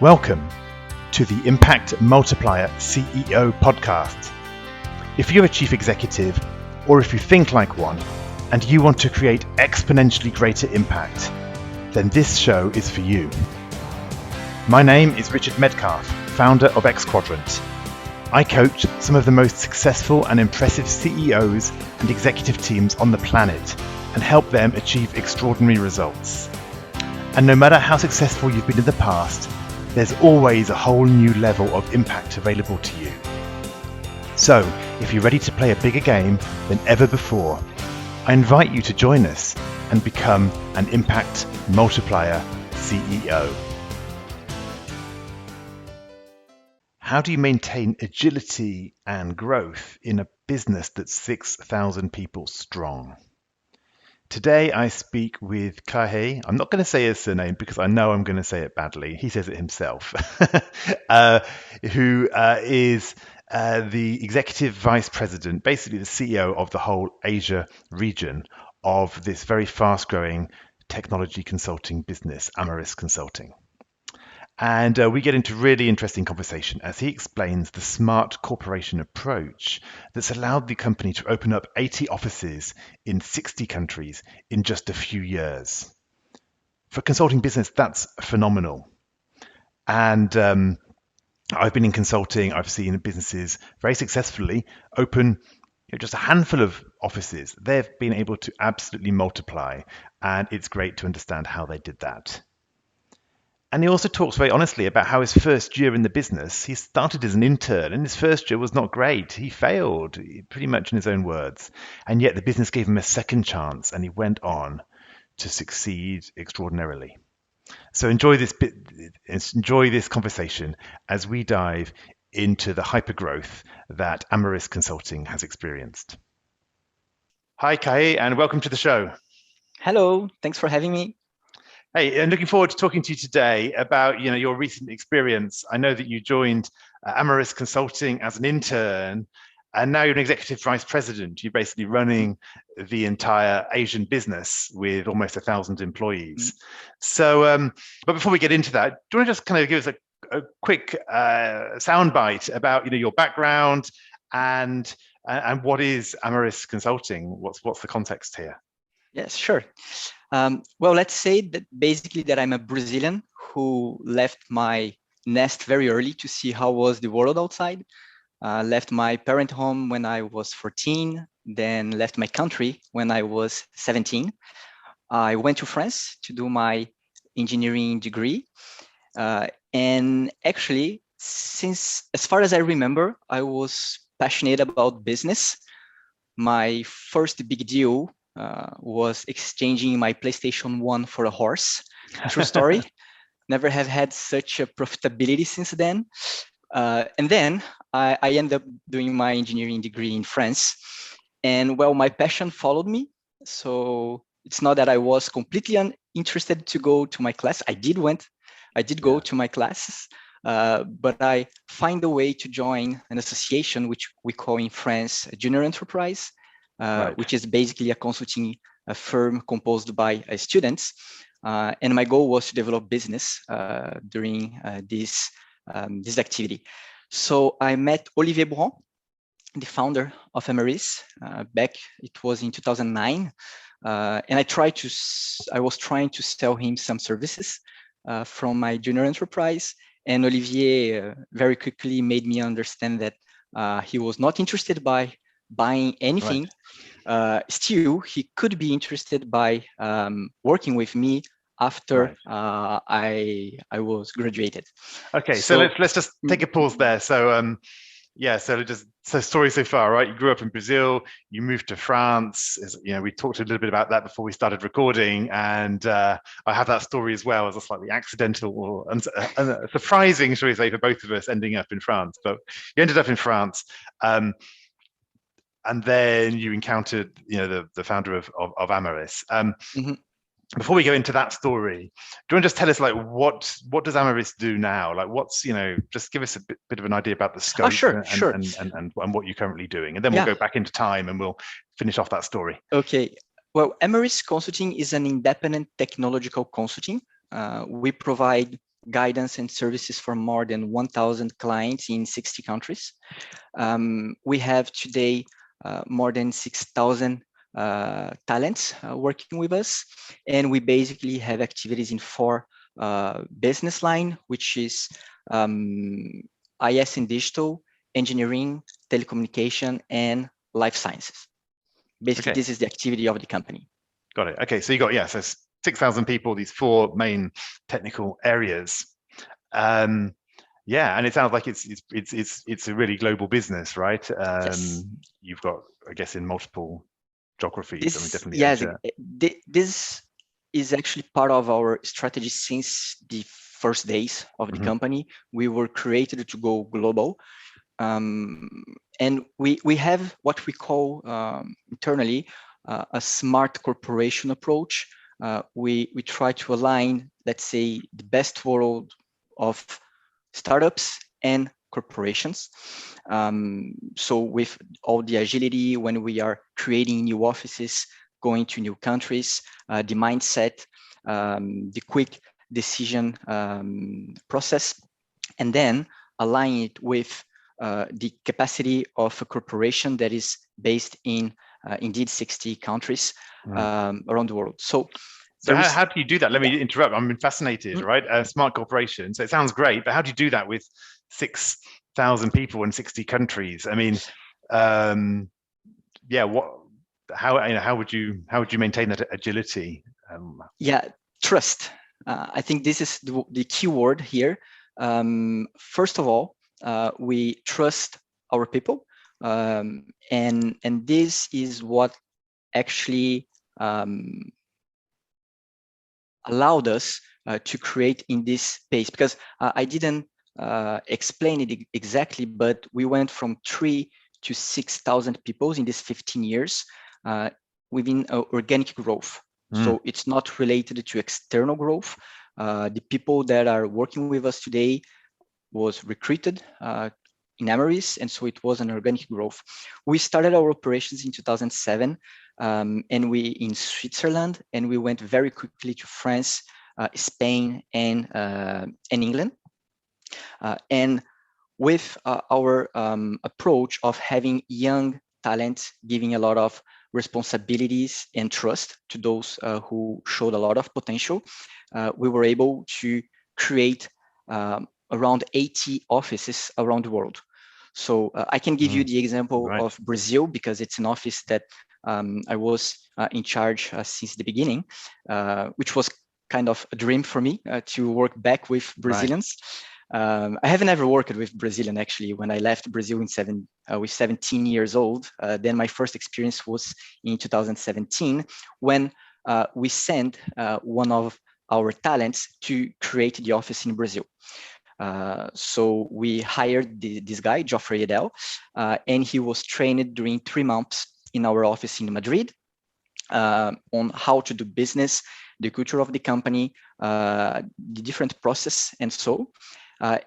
Welcome to the Impact Multiplier CEO podcast. If you're a chief executive, or if you think like one, and you want to create exponentially greater impact, then this show is for you. My name is Richard Medcalf, founder of Xquadrant. I coach some of the most successful and impressive CEOs and executive teams on the planet and help them achieve extraordinary results. And no matter how successful you've been in the past, there's always a whole new level of impact available to you. So, if you're ready to play a bigger game than ever before, I invite you to join us and become an Impact Multiplier CEO. How do you maintain agility and growth in a business that's 6,000 people strong? Today I speak with Cahê. I'm not going to say his surname because I know I'm going to say it badly. He says it himself. Who is the Executive Vice President, basically the CEO of the whole Asia region of this very fast-growing technology consulting business, Amaris Consulting. And we get into really interesting conversation as he explains the smart corporation approach that's allowed the company to open up 80 offices in 60 countries in just a few years. For a consulting business, that's phenomenal. And I've been in consulting. I've seen businesses very successfully open just a handful of offices. They've been able to absolutely multiply, and it's great to understand how they did that. And he also talks very honestly about how his first year in the business, he started as an intern, and his first year was not great. He failed, pretty much in his own words. And yet the business gave him a second chance, and he went on to succeed extraordinarily. So enjoy this conversation as we dive into the hypergrowth that Amaris Consulting has experienced. Hi, Cahê, and welcome to the show. Hello, thanks for having me. Hey, and looking forward to talking to you today about your recent experience. I know that you joined Amaris Consulting as an intern, and now you're an executive vice president. You're basically running the entire Asian business with almost 1,000 employees. So, but before we get into that, do you want to just kind of give us a quick soundbite about your background and what is Amaris Consulting? What's the context here? Yes, sure. Well, let's say that basically that I'm a Brazilian who left my nest very early to see how was the world outside. Left my parent home when I was 14, then left my country when I was 17. I went to France to do my engineering degree. And actually, since as far as I remember, I was passionate about business. My first big deal was exchanging my PlayStation 1 for a horse. True story. Never have had such a profitability since then. And then I ended up doing my engineering degree in France. And well, my passion followed me. So it's not that I was completely uninterested to go to my class. I did go to my classes, but I find a way to join an association, which we call in France a junior enterprise. Right. Which is basically a consulting firm composed by students. And my goal was to develop business during this activity. So I met Olivier Bron, the founder of Amaris, back, it was in 2009. And I was trying to sell him some services from my junior enterprise. And Olivier very quickly made me understand that he was not interested by buying anything. Right. Still, he could be interested by working with me after I was graduated. Okay, so let's just take a pause there. So so story so far, right? You grew up in Brazil, you moved to France. We talked a little bit about that before we started recording, and I have that story as well as a slightly accidental and surprising, shall we say, for both of us ending up in France. But you ended up in France. And then you encountered, the founder of Amaris. Before we go into that story, do you want to just tell us, what does Amaris do now? What's, just give us a bit of an idea about the scope and what you're currently doing, and then we'll go back into time and we'll finish off that story. Okay. Well, Amaris Consulting is an independent technological consulting. We provide guidance and services for more than 1,000 clients in 60 countries. We have today more than 6,000 talents working with us, and we basically have activities in 4 business line, which is IS and digital, engineering, telecommunication, and life sciences. Basically, this is the activity of the company. Got it. Okay, so you got, so 6,000 people, these 4 main technical areas. Yeah, and it sounds like it's a really global business, right? Yes. You've got, I guess, in multiple geographies. Definitely. Yes, this is actually part of our strategy since the first days of the company. We were created to go global, and we have what we call internally a smart corporation approach. We try to align, let's say, the best world of startups and corporations. So with all the agility when we are creating new offices, going to new countries, the mindset, the quick decision process, and then align it with the capacity of a corporation that is based in indeed 60 countries around the world. So how do you do that? Let me interrupt. I'm fascinated, right? Smart corporation. So it sounds great, but how do you do that with 6,000 people in 60 countries? I mean, yeah. How would you maintain that agility? Trust. I think this is the key word here. First of all, we trust our people, and this is what actually allowed us to create in this space, because I didn't explain it exactly, but we went from 3,000 to 6,000 people in these 15 years within organic growth. So it's not related to external growth. The people that are working with us today was recruited in Amaris, and so it was an organic growth. We started our operations in 2007, and we in Switzerland, and we went very quickly to France, Spain, and England. And with our approach of having young talent, giving a lot of responsibilities and trust to those who showed a lot of potential, we were able to create around 80 offices around the world. So I can give you the example of Brazil, because it's an office that I was in charge since the beginning, which was kind of a dream for me to work back with Brazilians. I haven't ever worked with Brazilian, actually. When I left Brazil with 17 years old, then my first experience was in 2017, when we sent one of our talents to create the office in Brazil. So we hired this guy, Geoffrey Edel, and he was trained during 3 months in our office in Madrid on how to do business, the culture of the company, the different process, and so.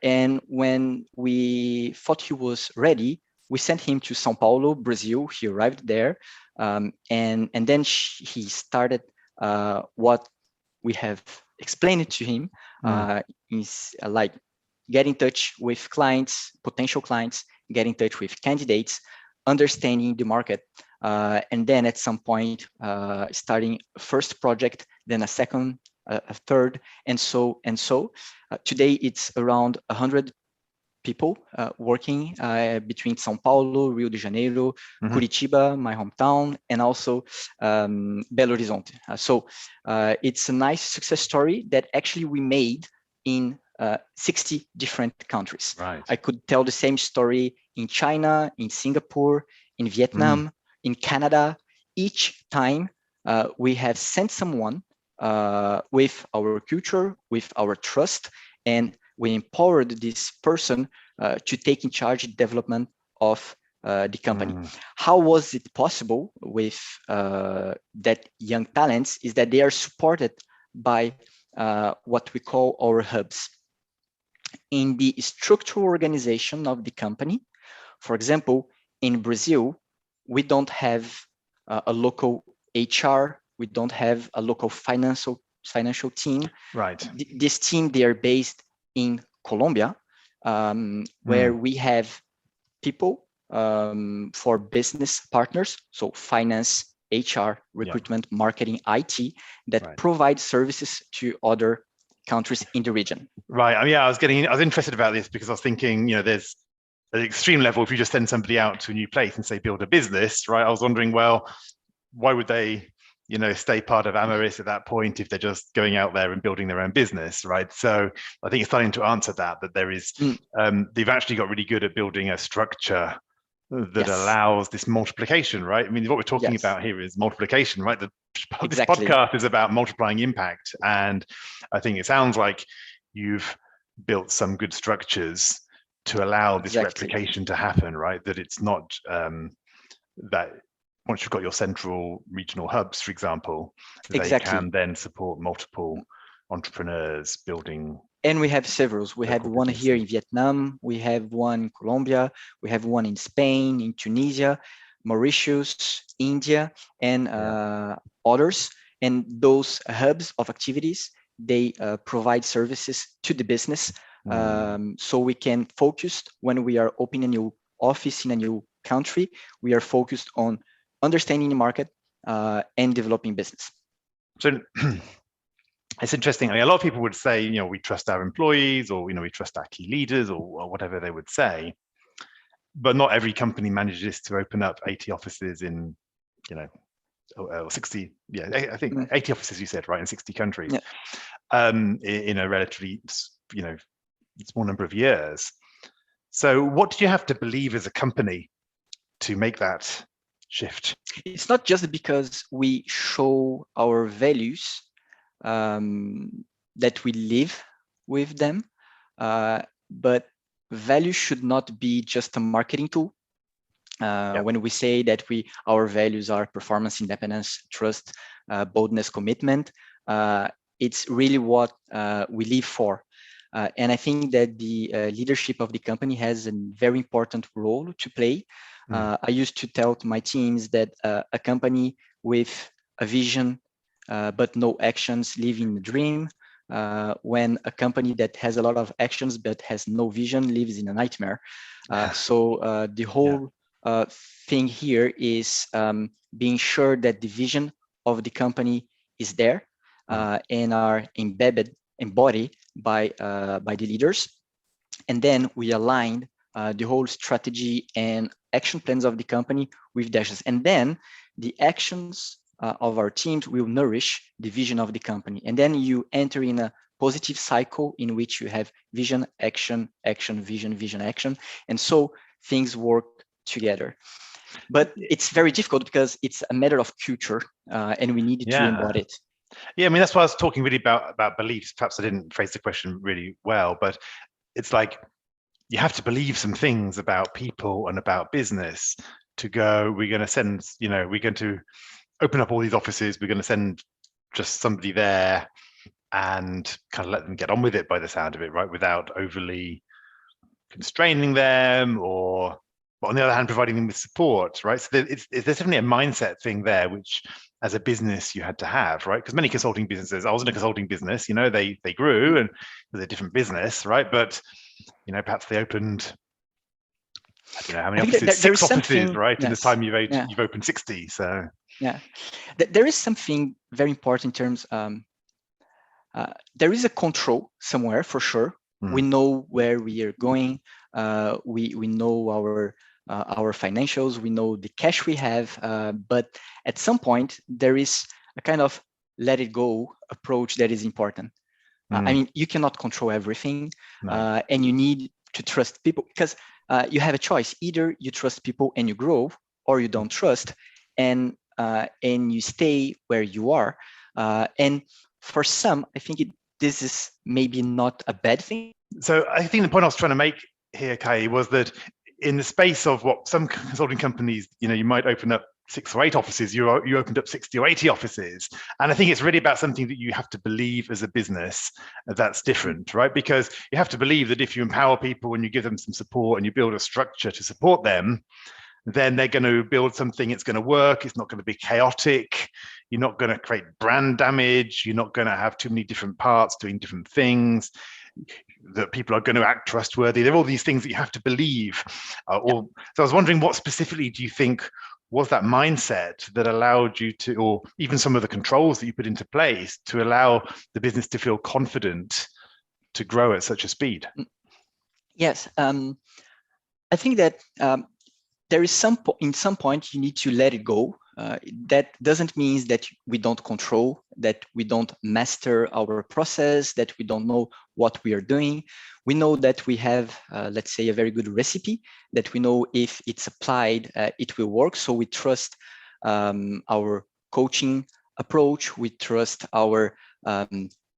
And when we thought he was ready, we sent him to São Paulo, Brazil. He arrived there, and then he started what we have explained to him, is like get in touch with clients, potential clients, get in touch with candidates, understanding the market, and then at some point starting a first project, then a second, a third, and so. Today it's around 100 people working between São Paulo, Rio de Janeiro, Curitiba, my hometown, and also Belo Horizonte. So it's a nice success story that actually we made in 60 different countries. I could tell the same story in China, in Singapore, in Vietnam, in Canada. Each time we have sent someone with our culture, with our trust, and we empowered this person to take in charge of development of the company. How was it possible with that young talents is that they are supported by what we call our hubs. In the structural organization of the company, for example, in Brazil, we don't have a local HR, we don't have a local financial team. Right. This team, they are based in Colombia, where we have people for business partners, so finance, HR, recruitment, marketing, IT, that provide services to other countries in the region. Right. I mean, I was interested about this because I was thinking, there's at the extreme level, if you just send somebody out to a new place and say build a business, right? I was wondering, well, why would they, stay part of Amaris at that point if they're just going out there and building their own business, right? So I think it's starting to answer that there is, they've actually got really good at building a structure that allows this multiplication, right? I mean, what we're talking about here is multiplication, right? This podcast is about multiplying impact. And I think it sounds like you've built some good structures to allow this replication to happen, right? That it's not that once you've got your central regional hubs, for example, they can then support multiple entrepreneurs building. And we have several. We have one here in Vietnam, we have one in Colombia, we have one in Spain, in Tunisia, Mauritius, India, and others. And those hubs of activities, they provide services to the business. So we can focus when we are opening a new office in a new country, we are focused on understanding the market and developing business. So it's interesting. I mean, a lot of people would say, we trust our employees, or, we trust our key leaders, or whatever they would say. But not every company manages to open up 80 offices in, or 60, I think 80 offices, you said, right, in 60 countries, in a relatively, small number of years. So what do you have to believe as a company to make that shift? It's not just because we show our values that we live with them, but value should not be just a marketing tool. When we say that our values are performance, independence, trust, boldness, commitment, it's really what we live for. And I think that the leadership of the company has a very important role to play. I used to tell to my teams that a company with a vision but no actions living the dream, when a company that has a lot of actions but has no vision lives in a nightmare. So the whole thing here is being sure that the vision of the company is there and are embodied by the leaders. And then we align the whole strategy and action plans of the company with dashes. And then the actions of our teams will nourish the vision of the company. And then you enter in a positive cycle in which you have vision, action, action, vision, vision, action. And so things work together. But it's very difficult because it's a matter of culture and we need to embody it. Yeah, I mean, that's why I was talking really about beliefs. Perhaps I didn't phrase the question really well, but it's like you have to believe some things about people and about business to go, we're going to send, we're going to open up all these offices, we're going to send just somebody there and kind of let them get on with it by the sound of it, right? Without overly constraining them but on the other hand, providing them with support, right? So there's definitely a mindset thing there, which as a business you had to have, right? Because many consulting businesses, I was in a consulting business, they grew and they're a different business, right? But, perhaps they opened, I don't know how many offices, 6 offices, right? In this time you've opened 60, so. Yeah, there is something very important in terms, there is a control somewhere for sure. We know where we are going. We know our financials. We know the cash we have. But at some point, there is a kind of let it go approach that is important. I mean, you cannot control everything, and you need to trust people because you have a choice. Either you trust people and you grow, or you don't trust and you stay where you are. And for some, I think this is maybe not a bad thing. So I think the point I was trying to make here, Cahê, was that in the space of what some consulting companies, you might open up 6 or 8 offices, you opened up 60 or 80 offices. And I think it's really about something that you have to believe as a business that's different, right? Because you have to believe that if you empower people and you give them some support and you build a structure to support them, then they're going to build something, it's going to work, it's not going to be chaotic, you're not going to create brand damage, you're not going to have too many different parts doing different things. that people are going to act trustworthy. There are all these things that you have to believe. So I was wondering, what specifically do you think was that mindset that allowed you to, or even some of the controls that you put into place to allow the business to feel confident to grow at such a speed? Yes, I think that there is in some point you need to let it go. That doesn't mean that we don't control, that we don't master our process, that we don't know what we are doing. We know that we have, let's say, a very good recipe, that we know if it's applied, it will work. So we trust our coaching approach, we trust our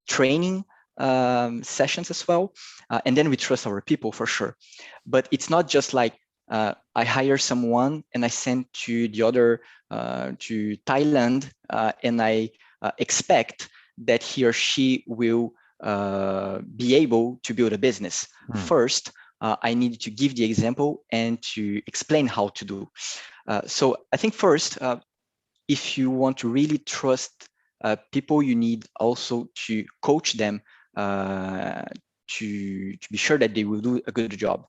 training sessions as well, and then we trust our people for sure. But it's not just like I hire someone and I send to the other to Thailand, and I expect that he or she will be able to build a business. First, I need to give the example and to explain how to do. So I think first, if you want to really trust people, you need also to coach them to be sure that they will do a good job.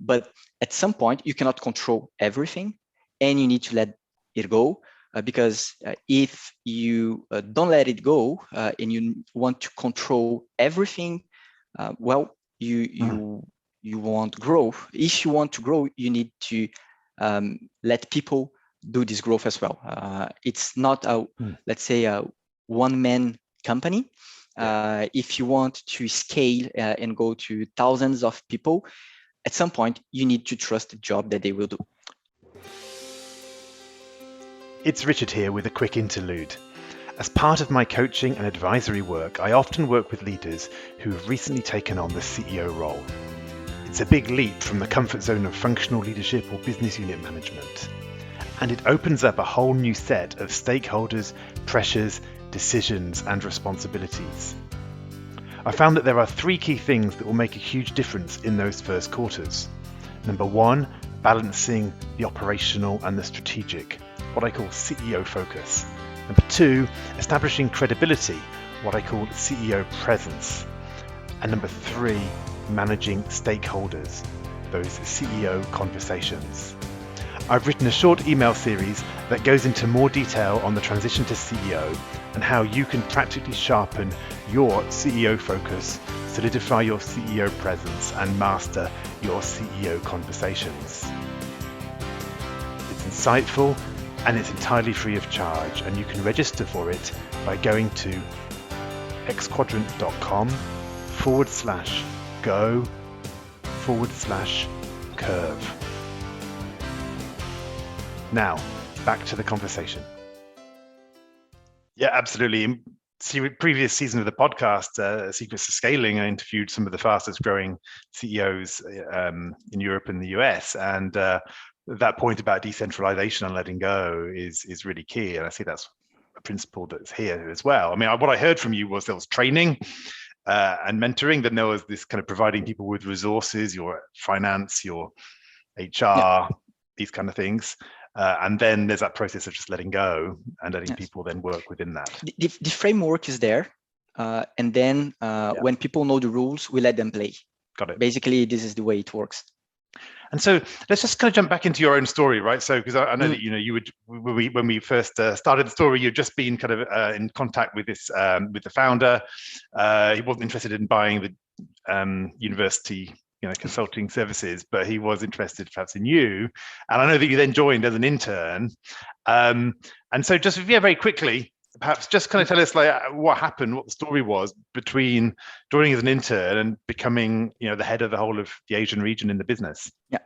But at some point, you cannot control everything, and you need to let it go, because if you don't let it go and you want to control everything, well, you won't grow. If you want to grow, you need to let people do this growth as well. It's not a, let's say, a one-man company. If you want to scale and go to thousands of people, at some point, you need to trust the job that they will do. It's Richard here with a quick interlude. As part of my coaching and advisory work, I often work with leaders who have recently taken on the CEO role. It's a big leap from the comfort zone of functional leadership or business unit management. And it opens up a whole new set of stakeholders, pressures, decisions and responsibilities. I found that there are 3 key things that will make a huge difference in those first quarters. Number 1, balancing the operational and the strategic, what I call CEO focus. Number 2, establishing credibility, what I call CEO presence. And number 3, managing stakeholders, those CEO conversations. I've written a short email series that goes into more detail on the transition to CEO and how you can practically sharpen your CEO focus, solidify your CEO presence, and master your CEO conversations. It's insightful and it's entirely free of charge, and you can register for it by going to xquadrant.com/go/curve. Now, back to the conversation. Yeah, absolutely. In previous season of the podcast, Secrets to Scaling, I interviewed some of the fastest growing CEOs in Europe and the US. And that point about decentralization and letting go is really key. And I see that's a principle that's here as well. I mean, what I heard from you was there was training and mentoring, then there was this kind of providing people with resources, your finance, your HR, these kind of things. And then there's that process of just letting go and letting people then work within that. The framework is there. And then when people know the rules, we let them play. Got it. Basically, this is the way it works. And so let's just kind of jump back into your own story, right? So, because I know that, you know, you would, when we first started the story, you'd just been kind of in contact with this, with the founder. He wasn't interested in buying the university, you know, consulting services, but he was interested perhaps in you. And I know that you then joined as an intern. And so just very quickly, perhaps just kind of tell us like what happened, what the story was between joining as an intern and becoming, you know, the head of the whole of the Asian region in the business. Yeah.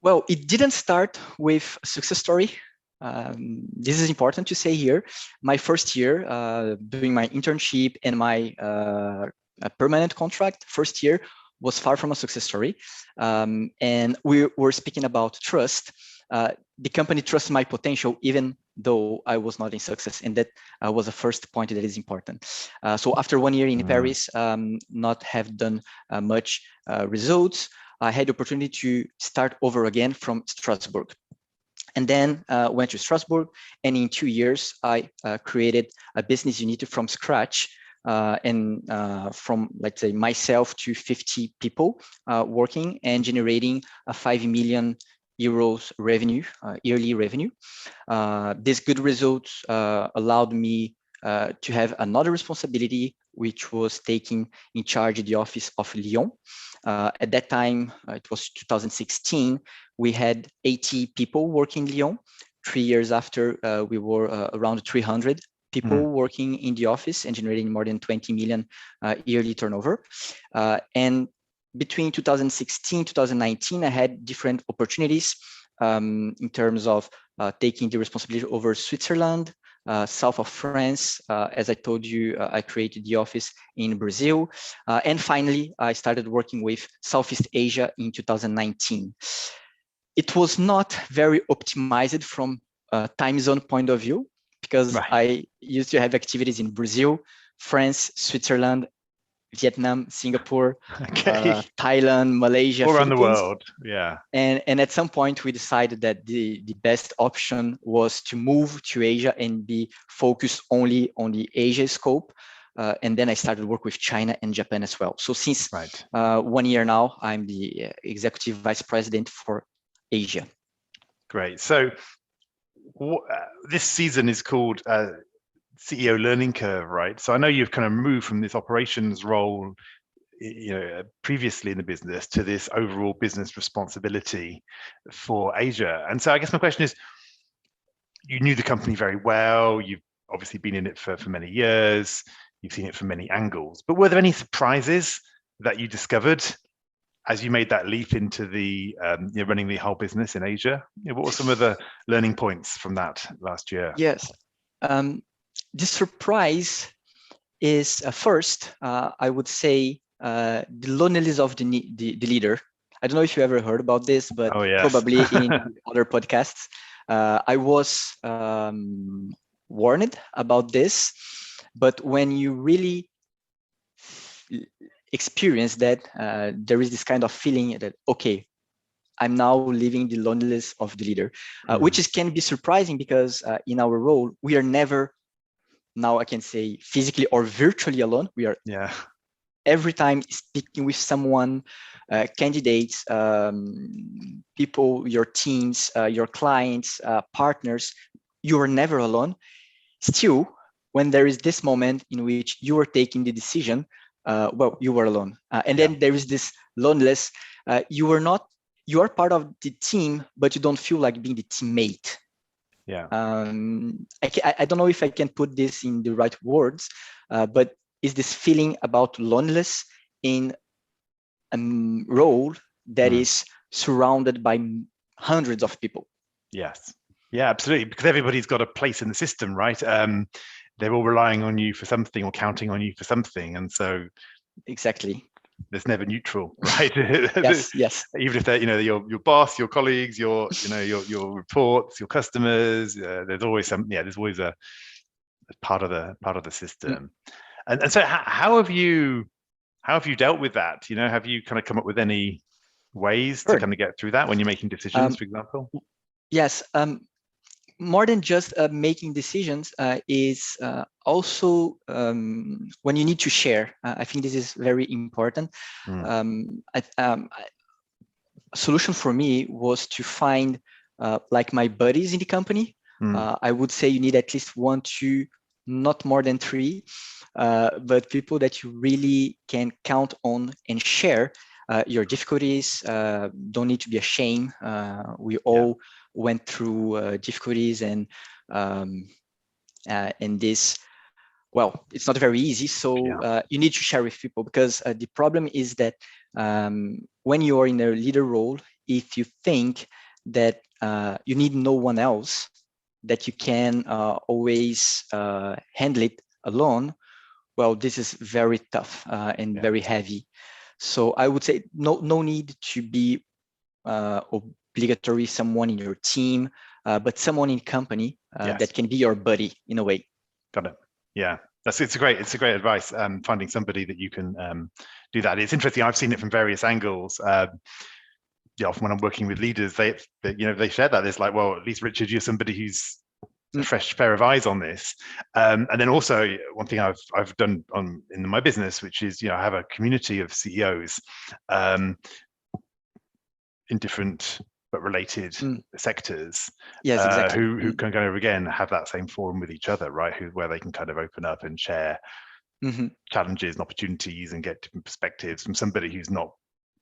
Well, it didn't start with a success story. This is important to say here. My first year doing my internship and my permanent contract, first year was far from a success story. And we were speaking about trust. The company trusts my potential, even though I was not in success. And that was the first point that is important. So after 1 year in Paris, not have done much results, I had the opportunity to start over again from Strasbourg. And then went to Strasbourg. And in 2 years, I created a business unit from scratch and from, let's say, myself to 50 people working and generating a 5 million euros revenue, yearly revenue. These good results allowed me to have another responsibility, which was taking in charge the office of Lyon. At that time, it was 2016, we had 80 people working in Lyon. 3 years after, we were around 300 people working in the office and generating more than 20 million yearly turnover. And between 2016, 2019, I had different opportunities in terms of taking the responsibility over Switzerland, south of France. As I told you, I created the office in Brazil. And finally, I started working with Southeast Asia in 2019. It was not very optimized from a time zone point of view, because I used to have activities in Brazil, France, Switzerland, Vietnam, Singapore, Thailand, Malaysia, all around the Philippines. world. Yeah. And at some point we decided that the best option was to move to Asia and be focused only on the Asia scope. And then I started work with China and Japan as well. So since 1 year now, I'm the executive vice president for Asia. Great. So this season is called CEO Learning Curve, right? So I know you've kind of moved from this operations role, previously in the business, to this overall business responsibility for Asia. And so I guess my question is, you knew the company very well. You've obviously been in it for many years. You've seen it from many angles. But were there any surprises that you discovered as you made that leap into the running the whole business in Asia? What were some of the learning points from that last year? Yes. The surprise is first, I would say, the loneliness of the leader. I don't know if you ever heard about this, but probably in other podcasts. I was warned about this, but when you really experience that, there is this kind of feeling that, okay, I'm now living the loneliness of the leader, which can be surprising because in our role, we are never, now I can say, physically or virtually alone. We are every time speaking with someone, candidates, people, your teams, your clients, partners. You are never alone. Still, when there is this moment in which you are taking the decision, well, you were alone. And then there is this loneliness. You are part of the team, but you don't feel like being the teammate. Yeah. I don't know if I can put this in the right words, but is this feeling about loneliness in a role that is surrounded by hundreds of people? Yes. Yeah, absolutely. Because everybody's got a place in the system, right? They're all relying on you for something or counting on you for something. And so exactly. There's never neutral, right? yes. Even if they're, your boss, your colleagues, your reports, your customers, there's always there's always a part of the system. And so how have you dealt with that? Have you kind of come up with any ways to kind of get through that when you're making decisions, for example? Yes. More than just making decisions is also when you need to share. I think this is very important. A solution for me was to find like my buddies in the company. I would say you need at least 1, 2, not more than 3, but people that you really can count on and share your difficulties. Don't need to be ashamed. We all went through difficulties and this, well, it's not very easy. So you need to share with people, because the problem is that when you are in a leader role, if you think that you need no one else, that you can always handle it alone, well, this is very tough and very heavy. So I would say no need to be obligatory someone in your team, but someone in company that can be your buddy in a way. Got it. Yeah, it's a great advice. Finding somebody that you can do that. It's interesting. I've seen it from various angles. Often when I'm working with leaders, they share that. It's like, well, at least Richard, you're somebody who's a fresh pair of eyes on this. And then also one thing I've done in my business, which is, I have a community of CEOs in different but related sectors. Yes, exactly. Who can kind of, again, have that same forum with each other, right? Where they can kind of open up and share challenges and opportunities and get different perspectives from somebody who's not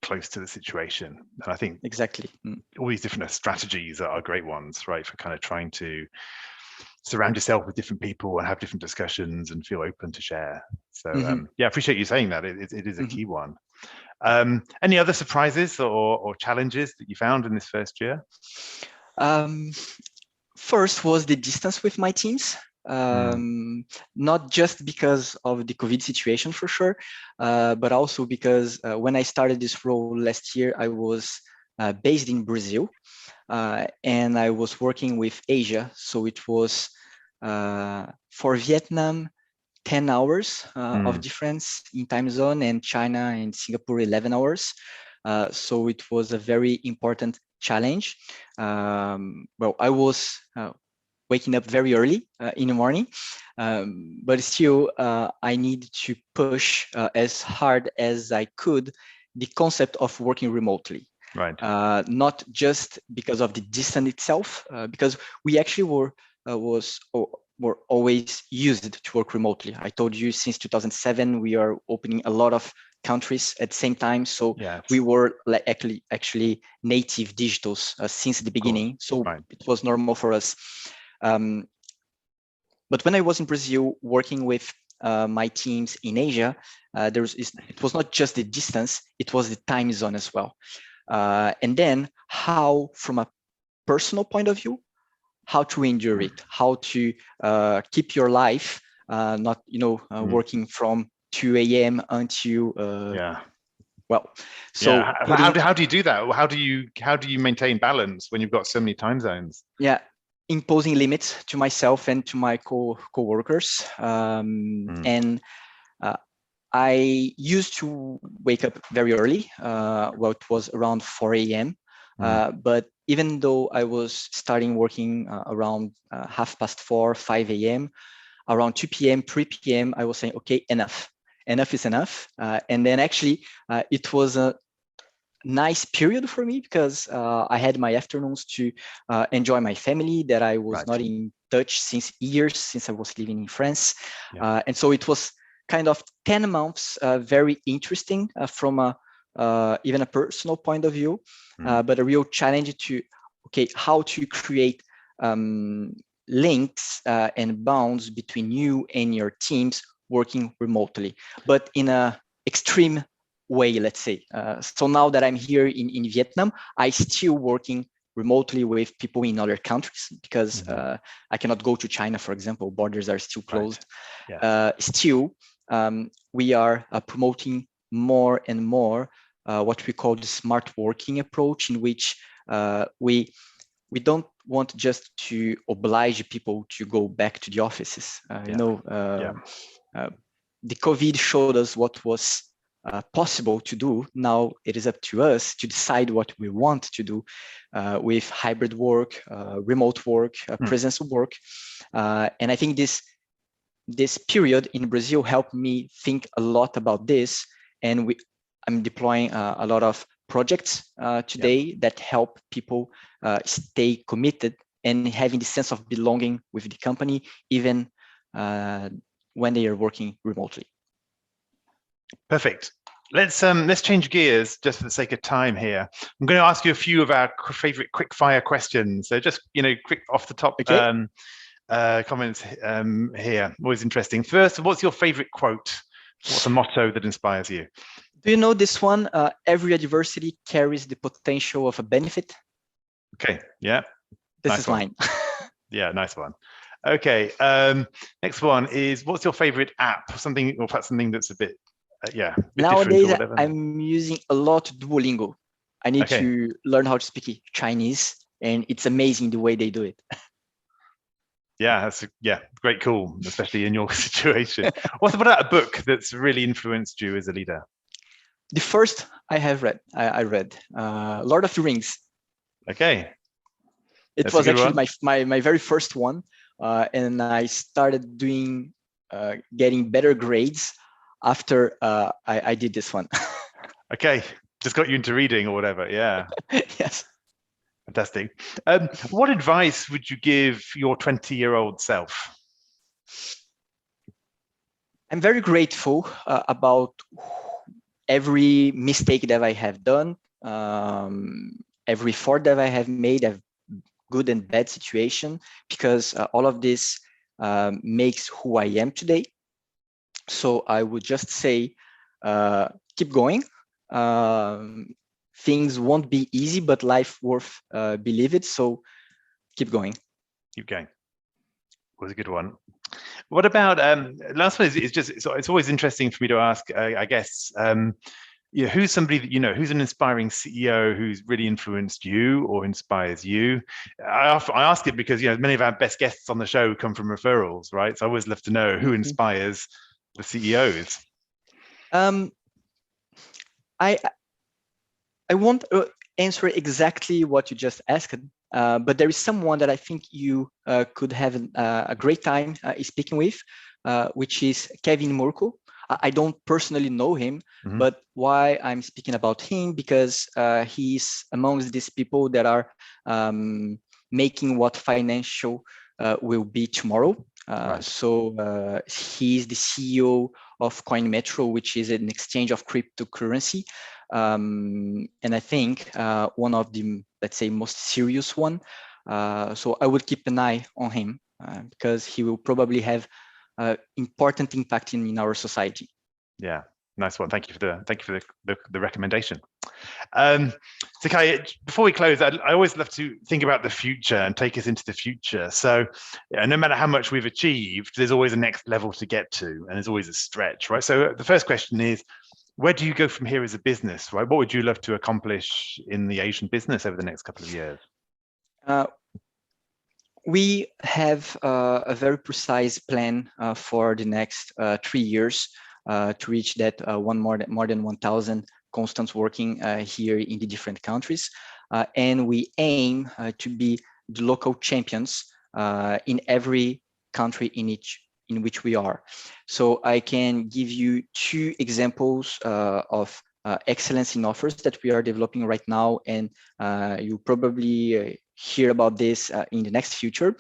close to the situation. And I think exactly all these different strategies are great ones, right? For kind of trying to surround yourself with different people and have different discussions and feel open to share. So I appreciate you saying that. It is a key one. Any other surprises or challenges that you found in this first year? First was the distance with my teams. Not just because of the COVID situation for sure, but also because when I started this role last year, I was based in Brazil, and I was working with Asia. So it was for Vietnam, 10 hours of difference in time zone, and China and Singapore 11 hours. So it was a very important challenge. Well, I was waking up very early in the morning, but still I need to push as hard as I could the concept of working remotely. Right. Not just because of the distance itself, because we actually were always used to work remotely. I told you since 2007 we are opening a lot of countries at the same time, so we were like actually native digitals since the beginning. So it was normal for us. But when I was in Brazil working with my teams in Asia, it was not just the distance, it was the time zone as well. And then how, from a personal point of view, how to endure it, how to keep your life not working from 2 a.m. until well. So how do you do that? How do you maintain balance when you've got so many time zones? Imposing limits to myself and to my co-workers. And I used to wake up very early. Well, it was around 4 a.m. But even though I was starting working around 4:30, 5 a.m., around 2 p.m., 3 p.m., I was saying, okay, enough is enough. And then actually it was a nice period for me because I had my afternoons to enjoy my family that I was not in touch since years, since I was living in France. And so it was kind of 10 months, very interesting from even a personal point of view, but a real challenge to, how to create links and bonds between you and your teams working remotely, but in a extreme way, let's say. So now that I'm here in Vietnam, I still working remotely with people in other countries because I cannot go to China, for example. Borders are still closed. Still, we are promoting more and more what we call the smart working approach, in which we don't want just to oblige people to go back to the offices. The COVID showed us what was possible to do. Now it is up to us to decide what we want to do with hybrid work, remote work, presence work. And I think this period in Brazil helped me think a lot about this. And I'm deploying a lot of projects today that help people stay committed and having the sense of belonging with the company, even when they are working remotely. Perfect. Let's change gears just for the sake of time here. I'm going to ask you a few of our favorite quickfire questions. So just, quick off the top comments here. Always interesting. First, what's your favorite quote? What's a motto that inspires you? Do you know this one? Every adversity carries the potential of a benefit. Okay. Yeah. This is mine. Yeah. Nice one. Okay. Next one is, what's your favorite app? Something, or perhaps something that's a bit nowadays I'm using a lot Duolingo. I need to learn how to speak Chinese, and it's amazing the way they do it. That's great, cool, especially in your situation. What about a book that's really influenced you as a leader? The first I have read, I read Lord of the Rings. Okay. It was actually my very first one. and I started getting better grades after I did this one. Okay, just got you into reading or whatever. Yeah, Yes. fantastic. What advice would you give your 20-year-old self? I'm very grateful about every mistake that I have done, every effort that I have made, a good and bad situation, because all of this makes who I am today. So I would just say, keep going. Things won't be easy, but life worth believe it. So keep going. Keep going. Was a good one. What about last one is just it's always interesting for me to ask, I guess, who's somebody that you know, who's an inspiring CEO who's really influenced you or inspires you? I ask it because many of our best guests on the show come from referrals, right? So I always love to know who inspires the CEOs. I won't answer exactly what you just asked, but there is someone that I think you could have a great time speaking with, which is Kevin Murko. I don't personally know him, but why I'm speaking about him, because he's amongst these people that are making what financial will be tomorrow. Right. So he's the CEO of CoinMetro, which is an exchange of cryptocurrency. And I think one of the, let's say, most serious one. So I would keep an eye on him because he will probably have important impact in our society. Yeah, nice one. Thank you for the recommendation. So Cahê, before we close, I always love to think about the future and take us into the future. So no matter how much we've achieved, there's always a next level to get to, and there's always a stretch, right? So the first question is, where do you go from here as a business, right? What would you love to accomplish in the Asian business over the next couple of years? We have a very precise plan for the next 3 years to reach that more than 1,000 constants working here in the different countries. And we aim to be the local champions in every country in which we are. So I can give you 2 examples of excellence in offers that we are developing right now, and you probably hear about this in the next future.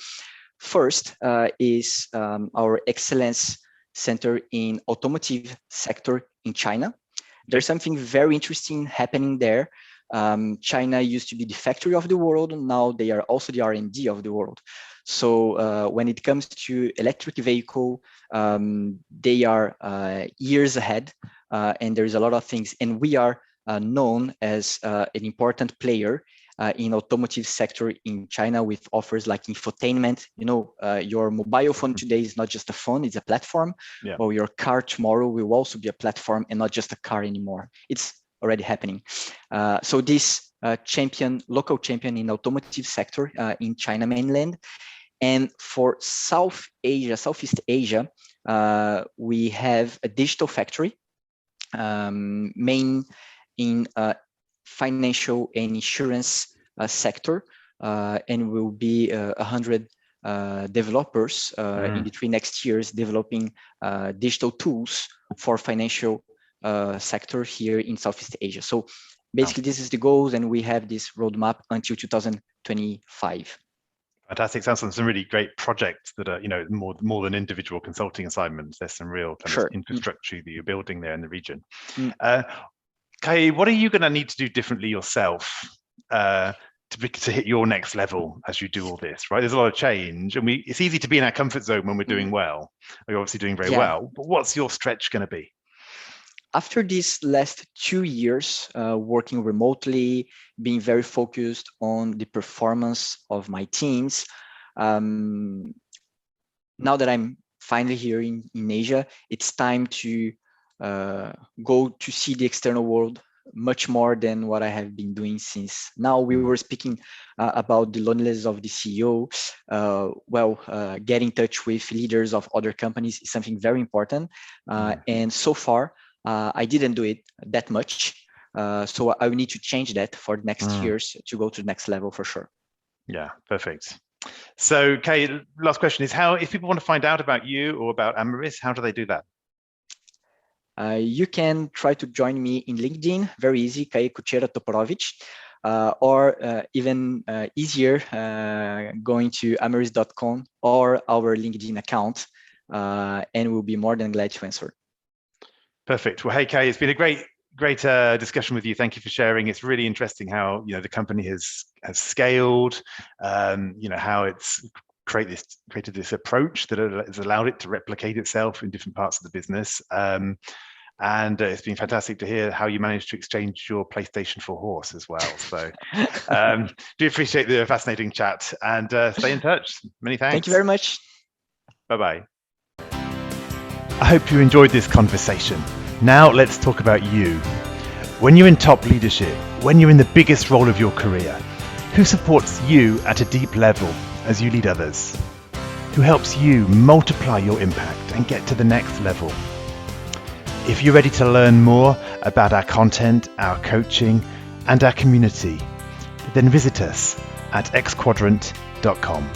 First is our excellence center in automotive sector in China. There's something very interesting happening there. China used to be the factory of the world. Now they are also the R&D of the world. So when it comes to electric vehicle, they are years ahead, and there's a lot of things. And we are known as an important player in automotive sector in China with offers like infotainment. Your mobile phone today is not just a phone, it's a platform. Yeah. Or your car tomorrow will also be a platform and not just a car anymore. It's already happening. So this local champion in automotive sector in China mainland. And for Southeast Asia, we have a digital factory, main in financial and insurance sector, and will be 100 developers in the 3 next years developing digital tools for financial sector here in Southeast Asia. So basically, this is the goals, and we have this roadmap until 2025. Fantastic. Sounds like some really great projects that are, more than individual consulting assignments. There's some real kind of infrastructure that you're building there in the region. Cahê, what are you going to need to do differently yourself to hit your next level as you do all this, right? There's a lot of change, and it's easy to be in our comfort zone when we're doing well. We're obviously doing very well, but what's your stretch going to be? After these last 2 years working remotely, being very focused on the performance of my teams, now that I'm finally here in Asia, it's time to go to see the external world much more than what I have been doing since. Now we were speaking about the loneliness of the CEO. Get in touch with leaders of other companies is something very important. And so far, I didn't do it that much. So I will need to change that for the next years to go to the next level for sure. Yeah, perfect. So, Cahê, last question is if people want to find out about you or about Amaris, how do they do that? You can try to join me in LinkedIn, very easy, Cahê Kuczera Toporowicz, or even easier, going to amaris.com or our LinkedIn account, and we'll be more than glad to answer. Perfect. Well, hey, Cahê, it's been a great discussion with you. Thank you for sharing. It's really interesting how the company has scaled, how it's created this approach that has allowed it to replicate itself in different parts of the business. And it's been fantastic to hear how you managed to exchange your PlayStation for horse as well. So do appreciate the fascinating chat, and stay in touch. Many thanks. Thank you very much. Bye-bye. I hope you enjoyed this conversation. Now let's talk about you. When you're in top leadership, when you're in the biggest role of your career, who supports you at a deep level as you lead others? Who helps you multiply your impact and get to the next level? If you're ready to learn more about our content, our coaching, and our community, then visit us at xquadrant.com.